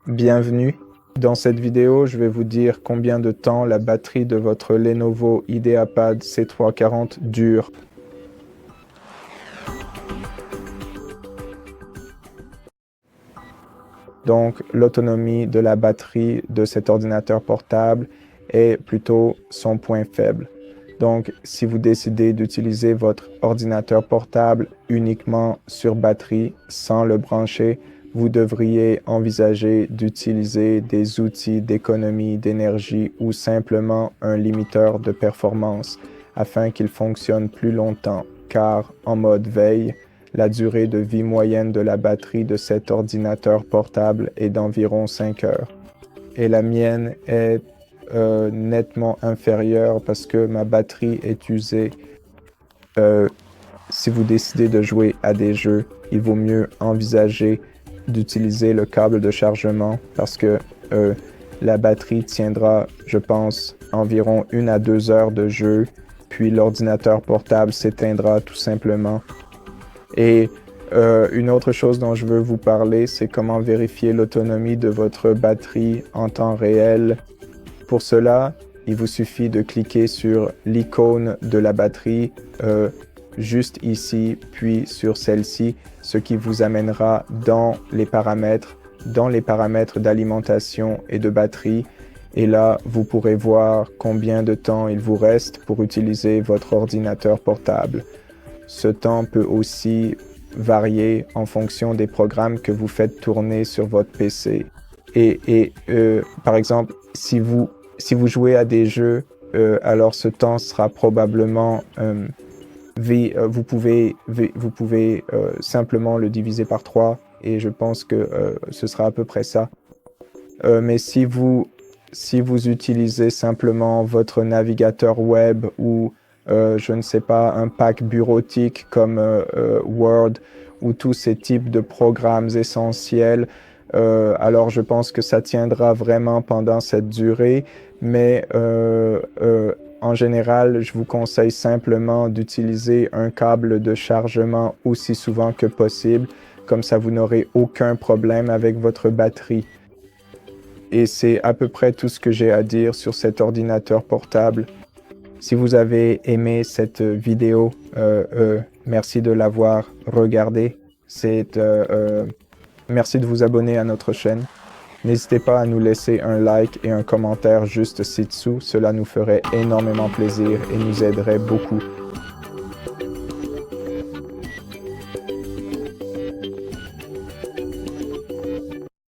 Bienvenue. Dans cette vidéo, je vais vous dire combien de temps la batterie de votre Lenovo IdeaPad C340 dure. Donc, l'autonomie de la batterie de cet ordinateur portable est plutôt son point faible. Donc, si vous décidez d'utiliser votre ordinateur portable uniquement sur batterie, sans le brancher, vous devriez envisager d'utiliser des outils d'économie d'énergie ou simplement un limiteur de performance afin qu'il fonctionne plus longtemps, car en mode veille, la durée de vie moyenne de la batterie de cet ordinateur portable est d'environ 5 heures. Et la mienne est nettement inférieure parce que ma batterie est usée. Si vous décidez de jouer à des jeux, il vaut mieux envisager d'utiliser le câble de chargement parce que la batterie tiendra, je pense, environ 1 à 2 heures de jeu, puis l'ordinateur portable s'éteindra tout simplement. Et une autre chose dont je veux vous parler, c'est comment vérifier l'autonomie de votre batterie en temps réel. Pour cela, il vous suffit de cliquer sur l'icône de la batterie juste ici, puis sur celle-ci, ce qui vous amènera dans les paramètres d'alimentation et de batterie. Et là, vous pourrez voir combien de temps il vous reste pour utiliser votre ordinateur portable. Ce temps peut aussi varier en fonction des programmes que vous faites tourner sur votre PC. Par exemple, si vous jouez à des jeux, alors ce temps sera probablement vous pouvez simplement le diviser par 3 et je pense que ce sera à peu près ça. Mais si vous utilisez simplement votre navigateur web ou je ne sais pas, un pack bureautique comme Word ou tous ces types de programmes essentiels, alors je pense que ça tiendra vraiment pendant cette durée, mais en général, je vous conseille simplement d'utiliser un câble de chargement aussi souvent que possible, comme ça vous n'aurez aucun problème avec votre batterie. Et c'est à peu près tout ce que j'ai à dire sur cet ordinateur portable. Si vous avez aimé cette vidéo, merci de l'avoir regardée. Merci de vous abonner à notre chaîne. N'hésitez pas à nous laisser un like et un commentaire juste ci-dessous. Cela nous ferait énormément plaisir et nous aiderait beaucoup.